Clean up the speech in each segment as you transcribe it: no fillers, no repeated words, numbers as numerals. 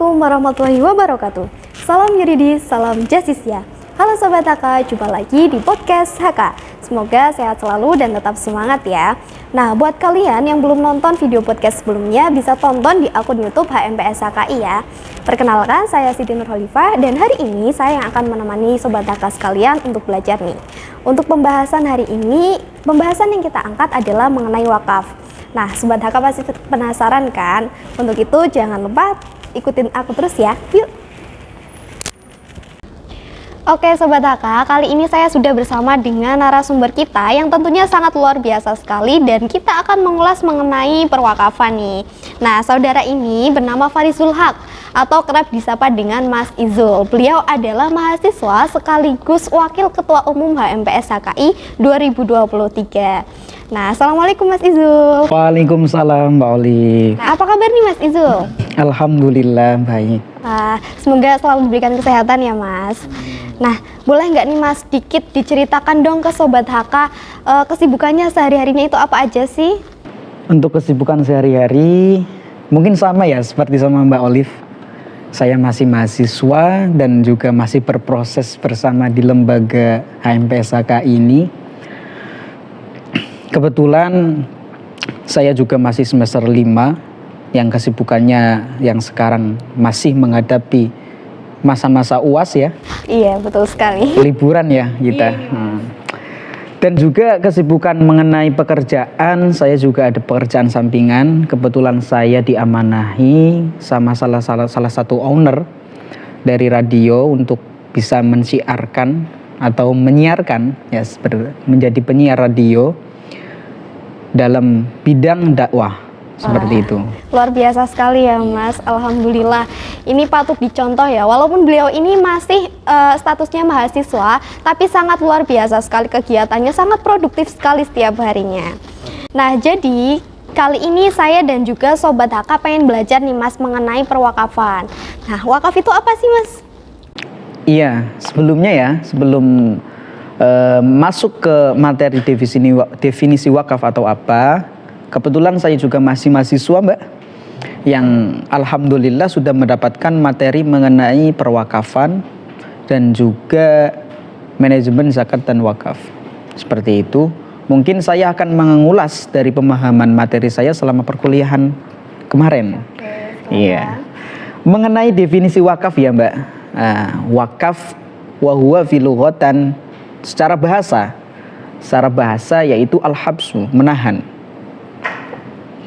Assalamualaikum warahmatullahi wabarakatuh. Salam Yuridis, salam Jasisya. Halo Sobat HK, jumpa lagi di podcast HK. Semoga sehat selalu dan tetap semangat ya. Nah, buat kalian yang belum nonton video podcast sebelumnya, bisa tonton di akun YouTube HMPS HKI ya. Perkenalkan, saya Siti Nurholifah dan hari ini saya yang akan menemani Sobat HK sekalian untuk belajar nih. Untuk pembahasan hari ini, pembahasan yang kita angkat adalah mengenai wakaf. Nah, Sobat HK pasti penasaran kan? Untuk itu jangan lupa ikutin aku terus ya. Yuk! Oke Sobat HK, kali ini saya sudah bersama dengan narasumber kita yang tentunya sangat luar biasa sekali dan kita akan mengulas mengenai perwakafan nih. Nah, saudara ini bernama Farizul Haq atau kerap disapa dengan Mas Izul. Beliau adalah mahasiswa sekaligus Wakil Ketua Umum HMPS HKI 2023. Nah, Assalamualaikum Mas Izul. Waalaikumsalam Mbak Oli. Nah, apa kabar nih Mas Izul? Alhamdulillah baik. Semoga selalu diberikan kesehatan ya Mas. Nah, boleh nggak nih Mas sedikit diceritakan dong ke Sobat HK kesibukannya sehari-harinya itu apa aja sih? Untuk kesibukan sehari-hari mungkin sama ya seperti sama Mbak Olive. Saya masih mahasiswa dan juga masih berproses bersama di lembaga HMPS HKI ini. Kebetulan saya juga masih semester 5 yang kesibukannya yang sekarang masih menghadapi masa-masa UAS ya. Iya, betul sekali. Liburan ya kita. Dan juga kesibukan mengenai pekerjaan, saya juga ada pekerjaan sampingan. Kebetulan saya diamanahi sama salah satu owner dari radio untuk bisa mensiarkan atau menyiarkan ya menjadi penyiar radio dalam bidang dakwah seperti itu. Luar biasa sekali ya Mas, alhamdulillah. Ini patut dicontoh ya, walaupun beliau ini masih statusnya mahasiswa, tapi sangat luar biasa sekali kegiatannya, sangat produktif sekali setiap harinya. Nah, jadi kali ini saya dan juga Sobat HK pengen belajar nih Mas mengenai perwakafan. Nah, wakaf itu apa sih Mas? Iya, sebelum masuk ke materi definisi wakaf atau apa, kebetulan saya juga masih mahasiswa Mbak, yang alhamdulillah sudah mendapatkan materi mengenai perwakafan dan juga manajemen zakat dan wakaf. Seperti itu, mungkin saya akan mengulas dari pemahaman materi saya selama perkuliahan kemarin. Iya. Mengenai definisi wakaf ya Mbak, wakaf wahuwa filughatan. Secara bahasa yaitu al-habsu, menahan.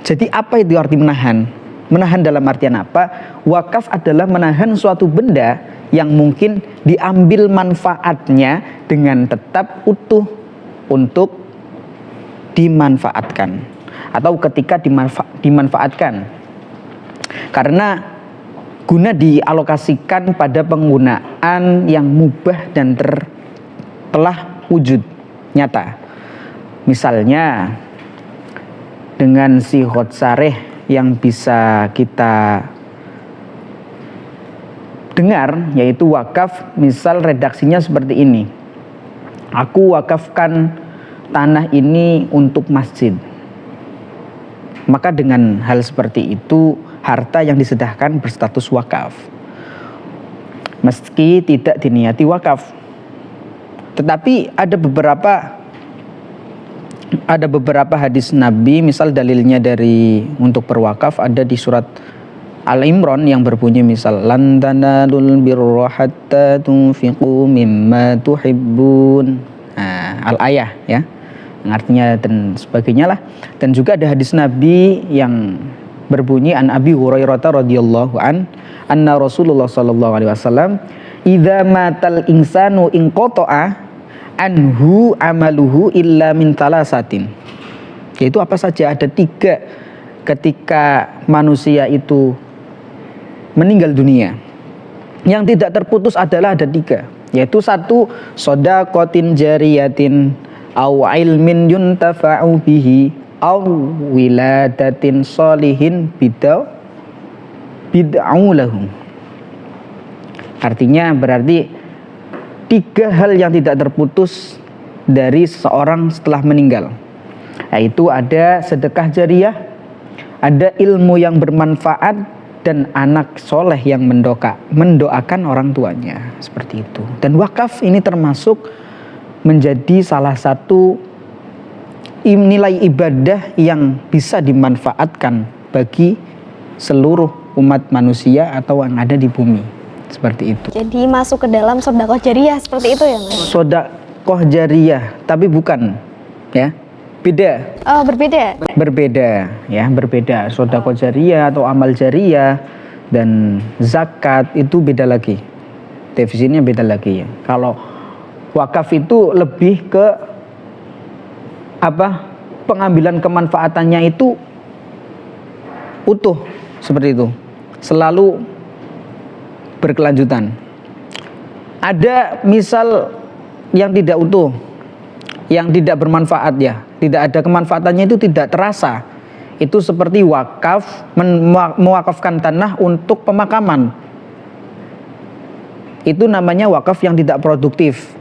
Jadi apa itu arti menahan? Menahan dalam artian apa? Wakaf adalah menahan suatu benda yang mungkin diambil manfaatnya dengan tetap utuh untuk dimanfaatkan atau ketika dimanfaatkan. Karena guna dialokasikan pada penggunaan yang mubah dan telah wujud nyata. Misalnya dengan sihot sareh yang bisa kita dengar, yaitu wakaf. Misal redaksinya seperti ini: aku wakafkan tanah ini untuk masjid. Maka dengan hal seperti itu, harta yang disedekahkan berstatus wakaf meski tidak diniati wakaf. Tetapi ada beberapa hadis Nabi, misal dalilnya untuk berwakaf ada di surat Al-Imran yang berbunyi misal lan tanalul birra hatta tunfiqu mimma tuhibbun. Al-ayah ya. Yang artinya dan sebagainya lah. Dan juga ada hadis Nabi yang berbunyi an Abi Hurairah radhiyallahu anna Rasulullah sallallahu alaihi wasallam idza matal insanu inqata'a anhu amaluhu illa min talasatin. Yaitu apa saja, ada 3 ketika manusia itu meninggal dunia. Yang tidak terputus adalah ada 3, yaitu 1 shadaqatin jariyatin au ilmin yuntafa'u bihi au wiladatin sholihin bid'au lahu. Artinya berarti 3 hal yang tidak terputus dari seseorang setelah meninggal, yaitu ada sedekah jariyah, ada ilmu yang bermanfaat, dan anak soleh yang mendoakan orang tuanya, seperti itu. Dan wakaf ini termasuk menjadi salah satu nilai ibadah yang bisa dimanfaatkan bagi seluruh umat manusia atau yang ada di bumi, seperti itu. Jadi masuk ke dalam sedekah jariyah seperti itu ya Mas? Sedekah jariyah, tapi bukan, ya. Beda. Oh, berbeda. Berbeda, ya, berbeda. Sedekah jariyah atau amal jariyah dan zakat itu beda lagi. Definisinya beda lagi ya. Kalau wakaf itu lebih ke pengambilan kemanfaatannya itu utuh, seperti itu. Selalu berkelanjutan. Ada misal yang tidak utuh, yang tidak bermanfaat ya, tidak ada kemanfaatannya, itu tidak terasa. Itu seperti wakaf, mewakafkan tanah untuk pemakaman. Itu namanya wakaf yang tidak produktif.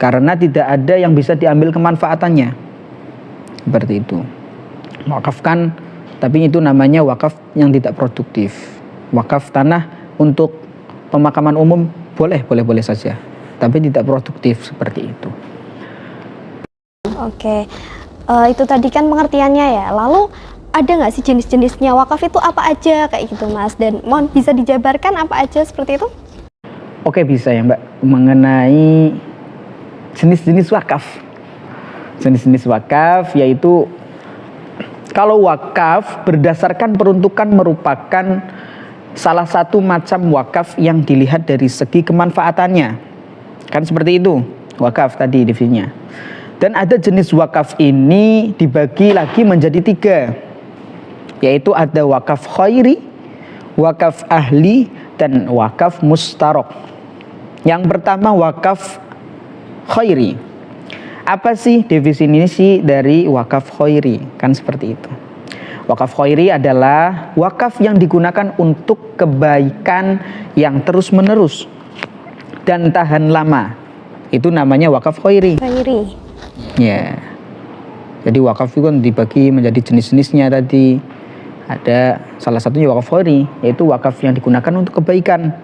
Karena tidak ada yang bisa diambil kemanfaatannya. Seperti itu. Wakafkan, tapi itu namanya wakaf yang tidak produktif. Wakaf tanah untuk pemakaman umum boleh saja, tapi tidak produktif, seperti itu. Oke, itu tadi kan pengertiannya ya. Lalu ada nggak sih jenis-jenisnya wakaf itu apa aja kayak gitu Mas? Dan mohon bisa dijabarkan apa aja seperti itu? Oke, bisa ya Mbak. Mengenai jenis-jenis wakaf. Jenis-jenis wakaf yaitu, kalau wakaf berdasarkan peruntukan merupakan salah satu macam wakaf yang dilihat dari segi kemanfaatannya. Kan seperti itu wakaf tadi definisinya. Dan ada jenis wakaf ini dibagi lagi menjadi 3, yaitu ada wakaf khairi, wakaf ahli, dan wakaf mustarok. Yang pertama wakaf khairi. Apa sih definisi dari wakaf khairi? Kan seperti itu. Wakaf khairi adalah wakaf yang digunakan untuk kebaikan yang terus menerus dan tahan lama. Itu namanya wakaf khairi. Ya. Jadi wakaf itu kan dibagi menjadi jenis-jenisnya tadi. Ada salah satunya wakaf khairi, yaitu wakaf yang digunakan untuk kebaikan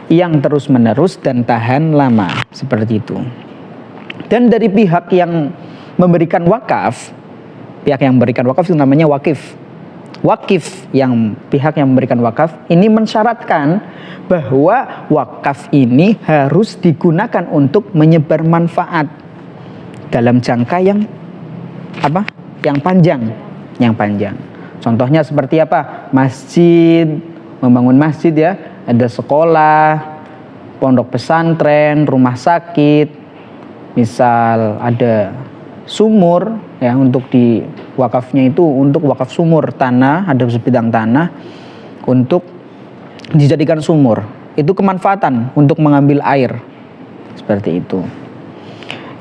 yang terus menerus dan tahan lama, seperti itu. Dan dari pihak yang memberikan wakaf, itu namanya wakif. Wakif, yang pihak yang memberikan wakaf ini mensyaratkan bahwa wakaf ini harus digunakan untuk menyebar manfaat dalam jangka yang yang panjang. Contohnya seperti apa? Masjid, membangun masjid ya, ada sekolah, pondok pesantren, rumah sakit, misal ada sumur ya, untuk di wakafnya itu untuk wakaf sumur tanah, ada sebidang tanah untuk dijadikan sumur. Itu kemanfaatan untuk mengambil air, seperti itu.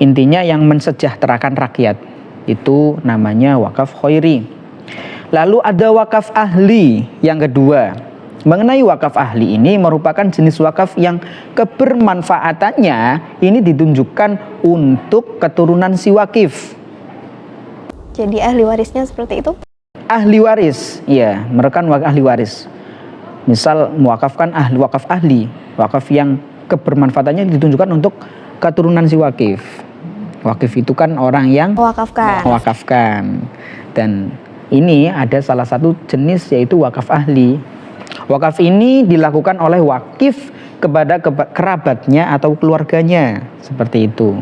Intinya yang mensejahterakan rakyat, itu namanya wakaf khairi. Lalu ada wakaf ahli yang kedua. Mengenai wakaf ahli ini merupakan jenis wakaf yang kebermanfaatannya ini ditunjukkan untuk keturunan si wakif. Jadi ahli warisnya seperti itu? Ahli waris, iya, mereka ahli waris. Misal mewakafkan wakaf ahli, wakaf yang kebermanfaatannya ditunjukkan untuk keturunan si wakif. Wakif itu kan orang yang mewakafkan. Dan ini ada salah satu jenis yaitu wakaf ahli. Wakaf ini dilakukan oleh wakif kepada kerabatnya atau keluarganya, seperti itu.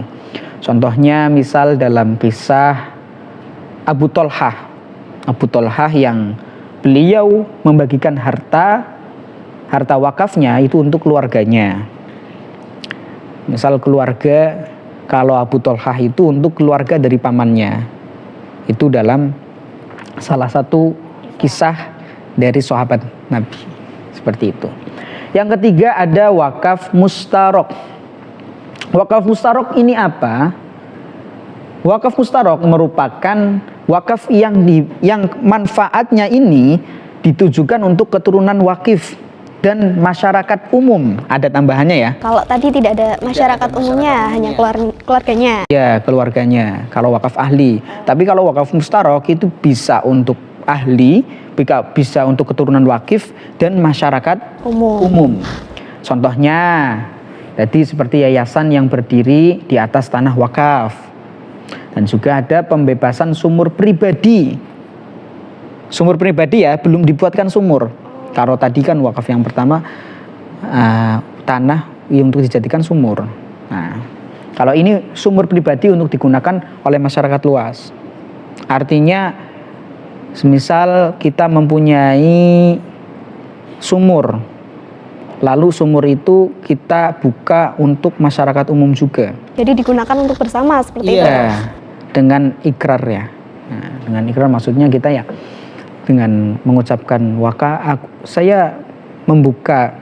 Contohnya misal dalam kisah Abu Tolhah yang beliau membagikan harta wakafnya itu untuk keluarganya. Misal keluarga, kalau Abu Tolhah itu untuk keluarga dari pamannya. Itu dalam salah satu kisah dari sahabat Nabi, seperti itu. Yang ketiga ada wakaf mustarok. Wakaf mustarok ini apa? Wakaf mustarok merupakan wakaf yang manfaatnya ini ditujukan untuk keturunan wakif dan masyarakat umum. Ada tambahannya ya. Kalau tadi tidak ada masyarakat umumnya, hanya keluarganya. Ya, keluarganya. Kalau wakaf ahli. Tapi kalau wakaf mustarok itu bisa untuk ahli, bisa untuk keturunan wakif dan masyarakat umum. Contohnya, jadi seperti yayasan yang berdiri di atas tanah wakaf. Dan juga ada pembebasan sumur pribadi. Sumur pribadi ya, belum dibuatkan sumur. Kalau tadi kan wakaf yang pertama tanah untuk dijadikan sumur. Nah, kalau ini sumur pribadi untuk digunakan oleh masyarakat luas. Artinya, semisal kita mempunyai sumur, lalu sumur itu kita buka untuk masyarakat umum juga. Jadi digunakan untuk bersama seperti itu. Iya, dengan ikrar ya. Nah, dengan ikrar maksudnya kita ya dengan mengucapkan saya membuka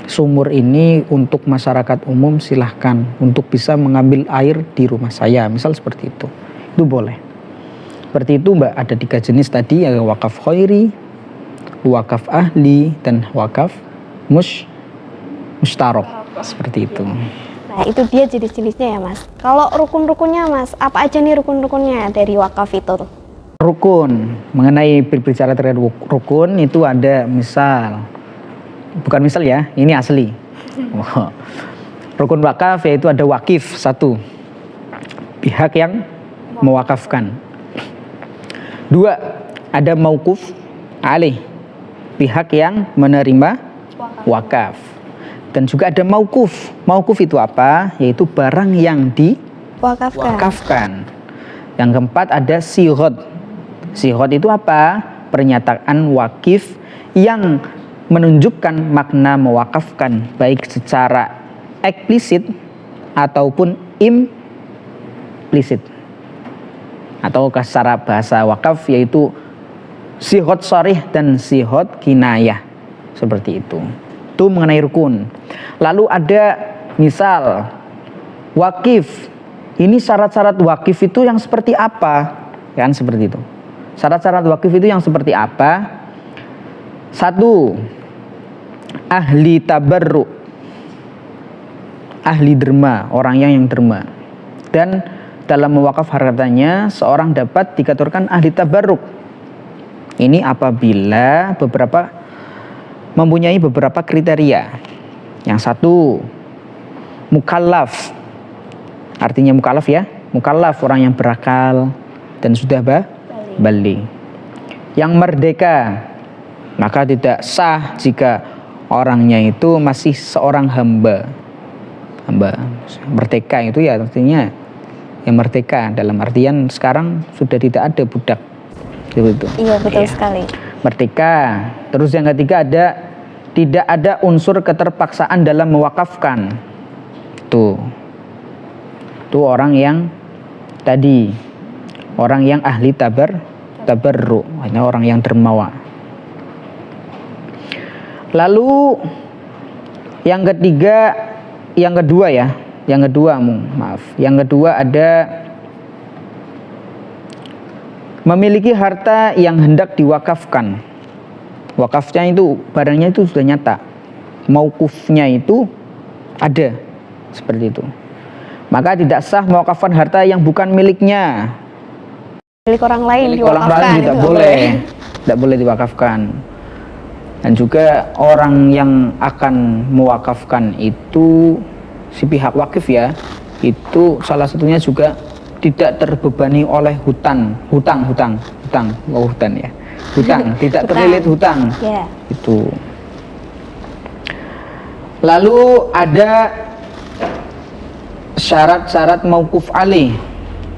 sumur ini untuk masyarakat umum, silahkan untuk bisa mengambil air di rumah saya, misal seperti itu boleh. Seperti itu Mbak, ada 3 jenis tadi, ya, wakaf khairi, wakaf ahli, dan wakaf mustarok, seperti itu. Nah, itu dia jenis-jenisnya ya Mas. Kalau rukun-rukunnya Mas, apa aja nih rukun-rukunnya dari wakaf itu? Rukun, mengenai berbicara terkait rukun itu ada bukan misal ya, ini asli. Rukun wakaf yaitu ada wakif 1, pihak yang mewakafkan. 2, ada mauquf alih, pihak yang menerima wakaf. Dan juga ada mauquf. Mauquf itu apa? Yaitu barang yang diwakafkan. Yang keempat ada sighot. Sighot itu apa? Pernyataan wakif yang menunjukkan makna mewakafkan, baik secara eksplisit ataupun implisit. Atau secara bahasa wakaf yaitu sighot sharih dan sighot kinayah. Seperti itu. Itu mengenai rukun. Lalu ada misal wakif. Ini syarat-syarat wakif itu yang seperti apa? Kan seperti itu. Syarat-syarat wakif itu yang seperti apa? 1, ahli tabarruk, ahli derma, orang yang derma. Dan dalam mewakaf hartanya seorang dapat dikategorikan ahli tabarruk. Ini apabila mempunyai beberapa kriteria. Yang 1, mukallaf. Artinya mukallaf ya, mukallaf orang yang berakal dan sudah balik. Yang merdeka, maka tidak sah jika orangnya itu masih seorang hamba. Merdeka itu ya artinya yang merdeka dalam artian sekarang sudah tidak ada budak. Gitu. Iya betul sekali. Merdeka. Terus yang ketiga tidak ada unsur keterpaksaan dalam mewakafkan. Itu orang yang tadi, orang yang ahli tabarruk, hanya orang yang dermawan. Lalu yang kedua ada memiliki harta yang hendak diwakafkan. Wakafnya itu barangnya itu sudah nyata, mauqufnya itu ada, seperti itu. Maka tidak sah mewakafkan harta yang bukan miliknya. Milik orang lain tidak boleh diwakafkan. Dan juga orang yang akan mewakafkan itu si pihak wakif ya, itu salah satunya juga tidak terbebani oleh hutang ya. Tidak terlilit hutang. Yeah. Itu. Lalu ada syarat-syarat mauquf alih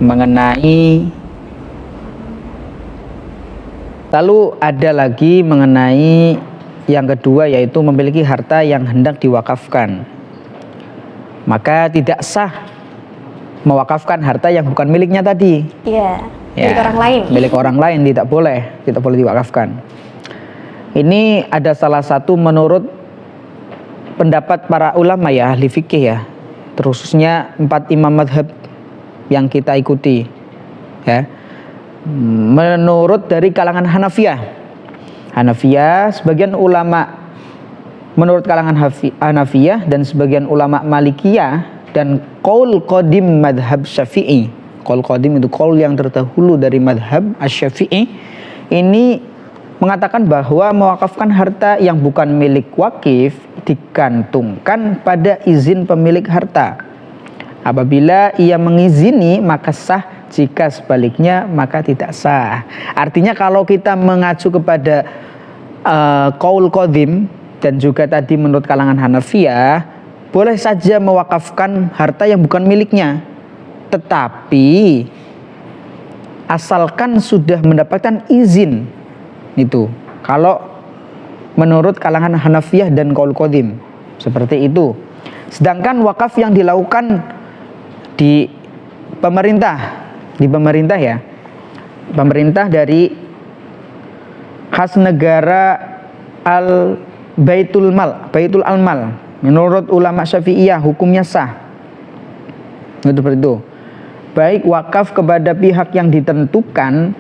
mengenai yang kedua yaitu memiliki harta yang hendak diwakafkan. Maka tidak sah mewakafkan harta yang bukan miliknya tadi. Iya, milik orang lain. Milik orang lain tidak boleh diwakafkan. Ini ada salah satu menurut pendapat para ulama ya, ahli fikih ya, terkhususnya 4 imam madhab yang kita ikuti ya. Menurut dari kalangan Hanafiyah, sebagian ulama menurut kalangan Hanafiyah dan sebagian ulama Malikiyah dan qaul qadim madhab Syafi'i. Qaul qadim itu qaul yang terdahulu dari madhab Asy-Syafi'i, ini mengatakan bahwa mewakafkan harta yang bukan milik wakif digantungkan pada izin pemilik harta. Apabila ia mengizini maka sah, jika sebaliknya maka tidak sah. Artinya kalau kita mengacu kepada qaul qadim dan juga tadi menurut kalangan Hanafiyah, boleh saja mewakafkan harta yang bukan miliknya, tetapi asalkan sudah mendapatkan izin. Itu kalau menurut kalangan Hanafiyah dan qaul qadim seperti itu. Sedangkan wakaf yang dilakukan di pemerintah ya, pemerintah dari khas negara Baitul Al-Mal, menurut ulama Syafi'iyah hukumnya sah. Itu seperti itu. Baik wakaf kepada pihak yang ditentukan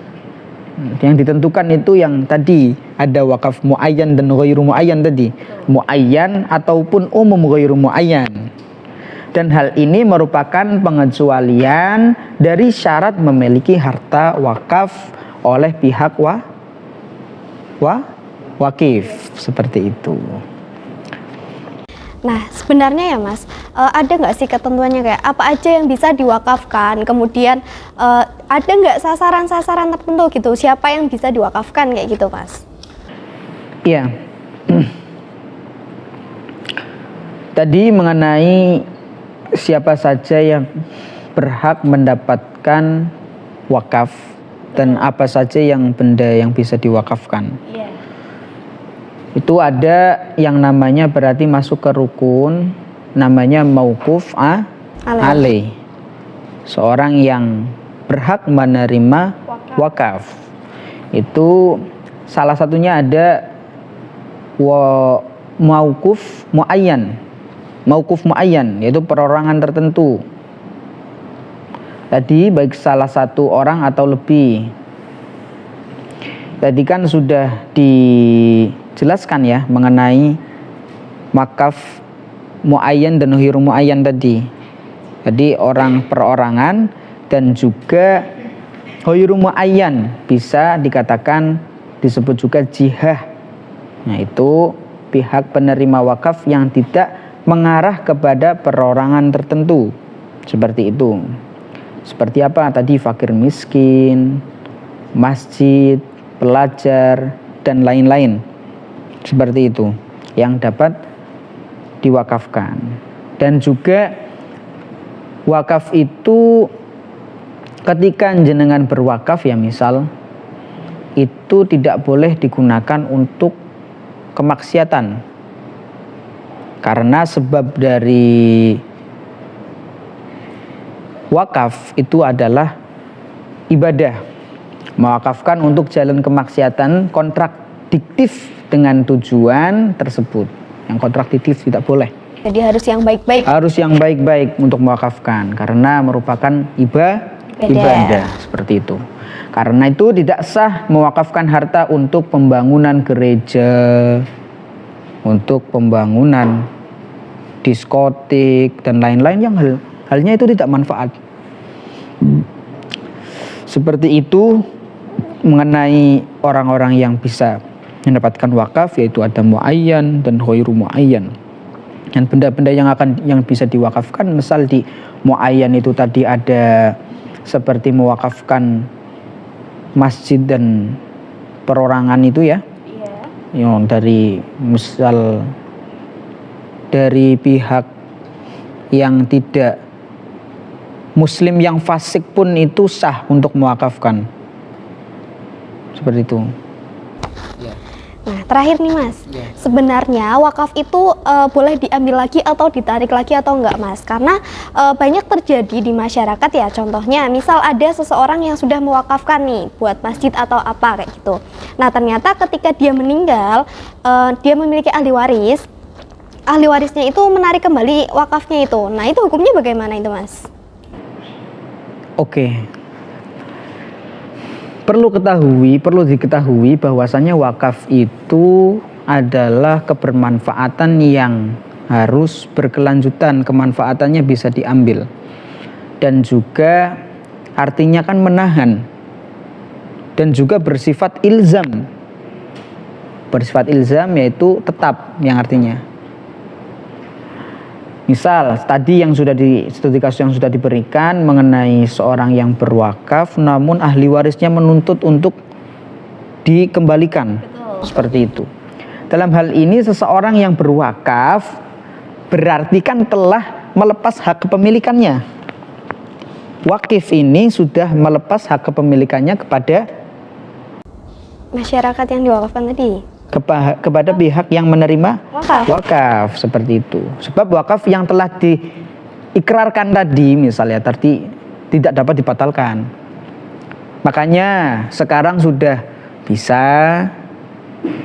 itu yang tadi ada wakaf muayyan dan ghairu muayyan tadi. Muayyan ataupun umum ghairu muayyan. Dan hal ini merupakan pengecualian dari syarat memiliki harta wakaf oleh pihak wakif, seperti itu. Nah, sebenarnya ya Mas, ada nggak sih ketentuannya kayak apa aja yang bisa diwakafkan? Kemudian ada nggak sasaran-sasaran tertentu gitu? Siapa yang bisa diwakafkan kayak gitu, Mas? Iya. Tadi mengenai siapa saja yang berhak mendapatkan wakaf dan apa saja yang benda yang bisa diwakafkan. Iya. Itu ada yang namanya berarti masuk ke rukun namanya mauquf alaih. Seorang yang berhak menerima wakaf. Itu salah satunya ada mauquf muayyan. Mauquf muayyan yaitu perorangan tertentu. Tadi baik salah satu orang atau lebih. Tadi kan sudah dijelaskan ya mengenai wakaf muayyan dan ghairu muayyan tadi. Jadi orang perorangan dan juga ghairu muayyan bisa dikatakan disebut juga jihah. Nah, itu pihak penerima wakaf yang tidak mengarah kepada perorangan tertentu. Seperti itu. Seperti apa tadi, fakir miskin, masjid, pelajar dan lain-lain. Seperti itu yang dapat diwakafkan. Dan juga wakaf itu ketika jenengan berwakaf ya misal, itu tidak boleh digunakan untuk kemaksiatan. Karena sebab dari wakaf itu adalah ibadah. Mewakafkan untuk jalan kemaksiatan kontradiktif dengan tujuan tersebut. Yang kontradiktif tidak boleh. Jadi harus yang baik-baik. Harus yang baik-baik untuk mewakafkan karena merupakan ibadah seperti itu. Karena itu tidak sah mewakafkan harta untuk pembangunan gereja, untuk pembangunan diskotik dan lain-lain yang halnya itu tidak manfaat. Seperti itu mengenai orang-orang yang bisa mendapatkan wakaf, yaitu ada muayyan dan ghairu muayyan. Dan benda-benda yang bisa diwakafkan, misal di muayyan itu tadi ada seperti mewakafkan masjid dan perorangan itu ya. Yang dari misal dari pihak yang tidak muslim yang fasik pun itu sah untuk mewakafkan. Seperti itu. Nah, terakhir nih Mas, sebenarnya wakaf itu boleh diambil lagi atau ditarik lagi atau enggak Mas? Karena banyak terjadi di masyarakat ya, contohnya misal ada seseorang yang sudah mewakafkan nih buat masjid atau apa kayak gitu. Nah, ternyata ketika dia meninggal, dia memiliki ahli warisnya itu menarik kembali wakafnya itu. Nah, itu hukumnya bagaimana itu Mas? Oke. Perlu diketahui bahwasanya wakaf itu adalah kebermanfaatan yang harus berkelanjutan, kemanfaatannya bisa diambil. Dan juga artinya kan menahan dan juga bersifat ilzam. Bersifat ilzam yaitu tetap, yang artinya misal tadi yang sudah studi kasus yang sudah diberikan mengenai seorang yang berwakaf namun ahli warisnya menuntut untuk dikembalikan. Seperti itu. Dalam hal ini seseorang yang berwakaf berarti kan telah melepas hak kepemilikannya. Wakif ini sudah melepas hak kepemilikannya kepada Masyarakat yang diwakafkan tadi. kepada pihak yang menerima Wakaf. wakaf, seperti itu. Sebab wakaf yang telah diikrarkan tadi misalnya tadi tidak dapat dibatalkan. Makanya sekarang sudah bisa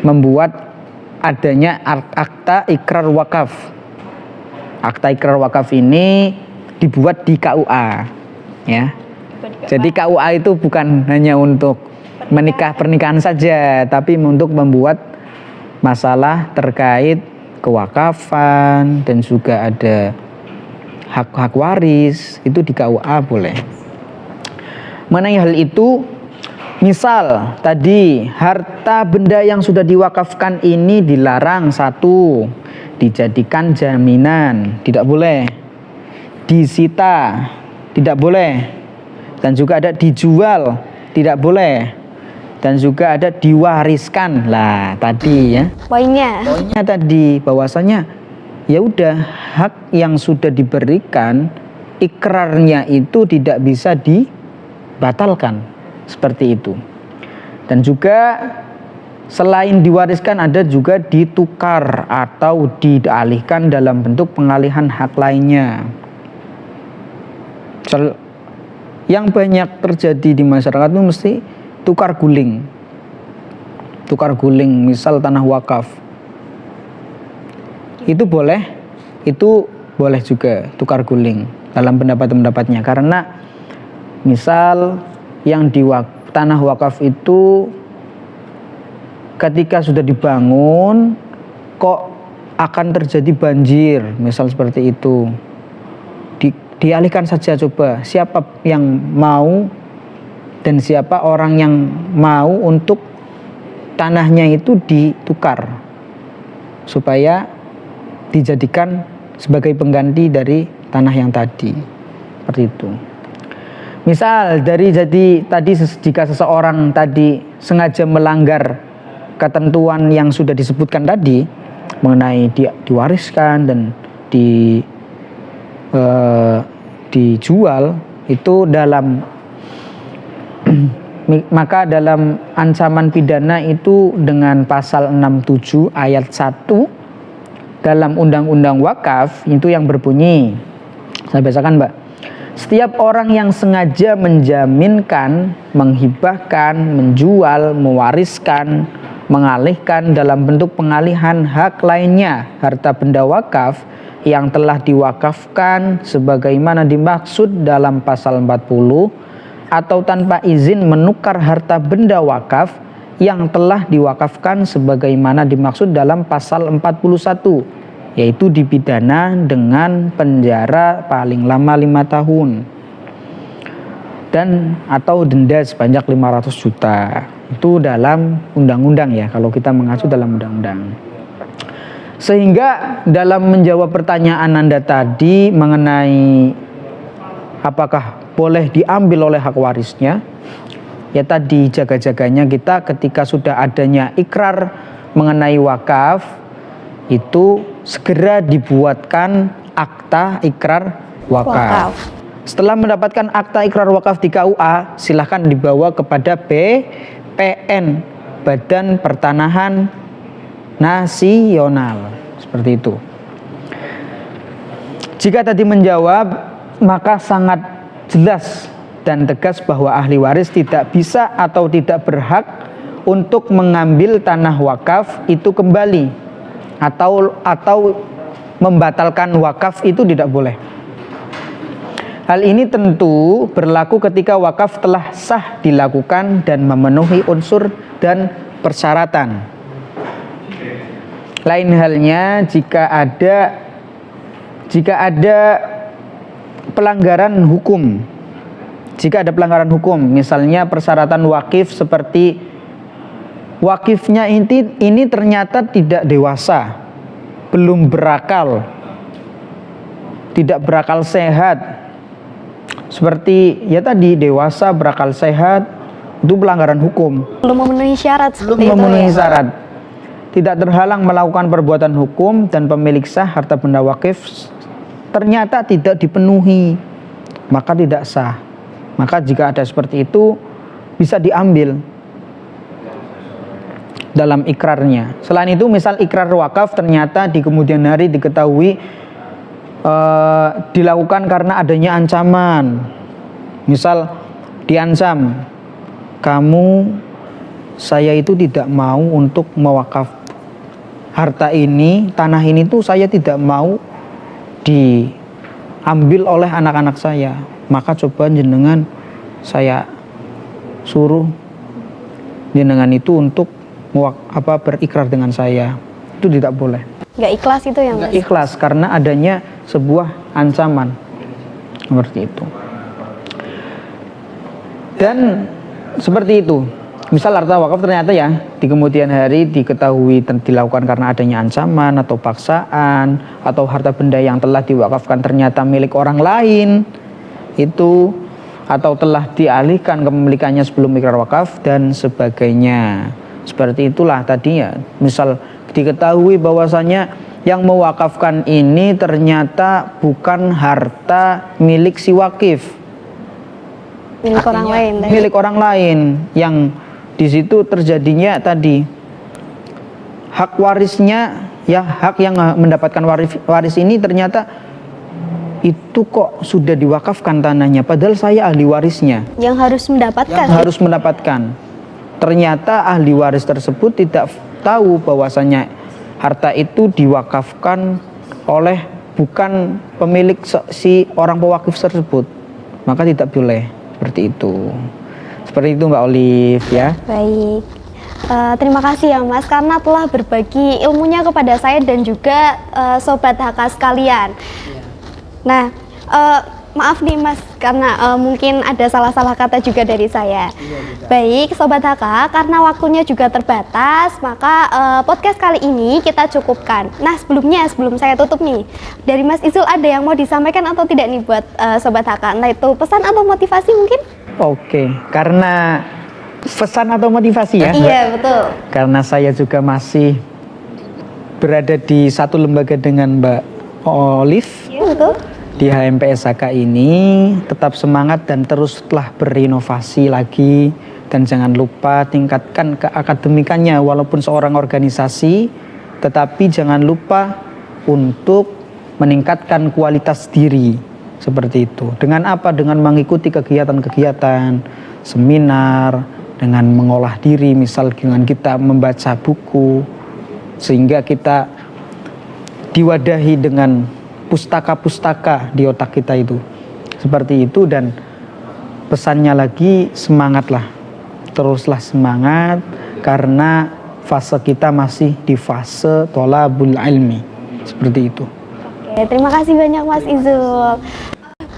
membuat adanya akta ikrar wakaf. Akta ikrar wakaf ini dibuat di KUA, ya. Jadi KUA itu bukan hanya untuk pernikahan saja, tapi untuk membuat masalah terkait kewakafan dan juga ada hak waris itu di KUA boleh. Mengenai hal itu, misal tadi harta benda yang sudah diwakafkan ini dilarang, satu, dijadikan jaminan, tidak boleh. Disita, tidak boleh. Dan juga ada dijual, tidak boleh. Dan juga ada diwariskan. Lah, tadi ya. Poinnya Tadi bahwasanya ya udah hak yang sudah diberikan ikrarnya itu tidak bisa dibatalkan. Seperti itu. Dan juga selain diwariskan ada juga ditukar atau dialihkan dalam bentuk pengalihan hak lainnya. Yang banyak terjadi di masyarakat itu mesti tukar guling. Tukar guling, misal tanah wakaf. Itu boleh juga tukar guling dalam pendapat-pendapatnya, karena misal yang di tanah wakaf itu ketika sudah dibangun kok akan terjadi banjir, misal seperti itu. Dialihkan saja, coba siapa yang mau dan siapa orang yang mau untuk tanahnya itu ditukar supaya dijadikan sebagai pengganti dari tanah yang tadi. Seperti itu. Misal jika seseorang tadi sengaja melanggar ketentuan yang sudah disebutkan tadi mengenai diwariskan dan dijual itu maka dalam ancaman pidana itu dengan pasal 67 ayat 1 dalam undang-undang wakaf itu yang berbunyi, saya bacakan Mbak. Setiap orang yang sengaja menjaminkan, menghibahkan, menjual, mewariskan, mengalihkan dalam bentuk pengalihan hak lainnya harta benda wakaf yang telah diwakafkan sebagaimana dimaksud dalam pasal 40 atau tanpa izin menukar harta benda wakaf yang telah diwakafkan sebagaimana dimaksud dalam pasal 41, yaitu dipidana dengan penjara paling lama 5 tahun dan atau denda sebanyak 500 juta. Itu dalam undang-undang ya, kalau kita mengacu dalam undang-undang. Sehingga dalam menjawab pertanyaan Anda tadi mengenai apakah boleh diambil oleh hak warisnya, ya tadi jaga-jaganya kita ketika sudah adanya ikrar mengenai wakaf itu segera dibuatkan akta ikrar wakaf. Setelah mendapatkan akta ikrar wakaf di KUA, silahkan dibawa kepada BPN, Badan Pertanahan Nasional, seperti itu. Jika tadi menjawab, maka sangat jelas dan tegas bahwa ahli waris tidak bisa atau tidak berhak untuk mengambil tanah wakaf itu kembali atau membatalkan wakaf itu tidak boleh. Hal ini tentu berlaku ketika wakaf telah sah dilakukan dan memenuhi unsur dan persyaratan. Lain halnya jika ada pelanggaran hukum Jika ada pelanggaran hukum, misalnya persyaratan wakif seperti wakifnya ini ternyata tidak dewasa, belum berakal, tidak berakal sehat. Seperti ya tadi, dewasa, berakal sehat, itu pelanggaran hukum. Belum memenuhi syarat. Belum memenuhi syarat. Tidak terhalang melakukan perbuatan hukum dan pemilik sah harta benda wakif ternyata tidak dipenuhi, maka tidak sah. Maka jika ada seperti itu bisa diambil dalam ikrarnya. Selain itu, misal ikrar wakaf ternyata di kemudian hari diketahui dilakukan karena adanya ancaman. Misal diancam, kamu, saya itu tidak mau untuk mewakaf harta ini, tanah ini tuh saya tidak mau diambil oleh anak-anak saya, maka coba jenengan saya suruh jenengan itu untuk berikrar dengan saya. Itu tidak boleh. Nggak ikhlas itu ya, Mas? Nggak ikhlas karena adanya sebuah ancaman seperti itu. Dan seperti itu, misal harta wakaf ternyata ya di kemudian hari diketahui dilakukan karena adanya ancaman atau paksaan, atau harta benda yang telah diwakafkan ternyata milik orang lain itu, atau telah dialihkan kepemilikannya sebelum ikrar wakaf dan sebagainya. Seperti itulah tadi ya, misal diketahui bahwasanya yang mewakafkan ini ternyata bukan harta milik si wakif, milik orang lain. Milik orang lain, yang di situ terjadinya tadi hak warisnya ya, hak yang mendapatkan waris ini ternyata itu kok sudah diwakafkan tanahnya, padahal saya ahli warisnya. Yang harus mendapatkan. Ternyata ahli waris tersebut tidak tahu bahwasanya harta itu diwakafkan oleh bukan pemilik si orang pewakif tersebut, maka tidak boleh seperti itu. Seperti itu Mbak Olive ya. Baik. Terima kasih ya Mas karena telah berbagi ilmunya kepada saya dan juga Sobat HK sekalian. Nah, maaf nih Mas karena mungkin ada salah-salah kata juga dari saya. Baik Sobat HK, karena waktunya juga terbatas, maka podcast kali ini kita cukupkan. Nah sebelum saya tutup nih, dari Mas Izul ada yang mau disampaikan atau tidak nih buat Sobat HK? Nah itu pesan atau motivasi mungkin? Oke, karena pesan atau motivasi ya? Iya betul. Karena saya juga masih berada di satu lembaga dengan Mbak Olive. Iya betul. Di HMPSHK ini tetap semangat dan teruslah berinovasi lagi, dan jangan lupa tingkatkan keakademikannya walaupun seorang organisasi, tetapi jangan lupa untuk meningkatkan kualitas diri seperti itu. Dengan apa? Dengan mengikuti kegiatan-kegiatan seminar, dengan mengolah diri, misal dengan kita membaca buku sehingga kita diwadahi dengan pustaka-pustaka di otak kita itu. Seperti itu, dan pesannya lagi semangatlah. Teruslah semangat karena fase kita masih di fase tholabul ilmi. Seperti itu. Oke, terima kasih banyak Mas Izul.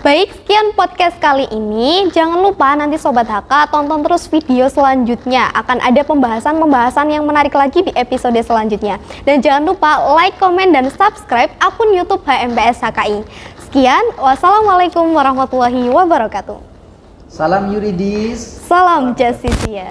Baik, sekian podcast kali ini. Jangan lupa nanti Sobat HK tonton terus video selanjutnya. Akan ada pembahasan-pembahasan yang menarik lagi di episode selanjutnya. Dan jangan lupa like, komen, dan subscribe akun YouTube HMPS HKI. Sekian, wassalamualaikum warahmatullahi wabarakatuh. Salam yuridis. Salam Jasisia.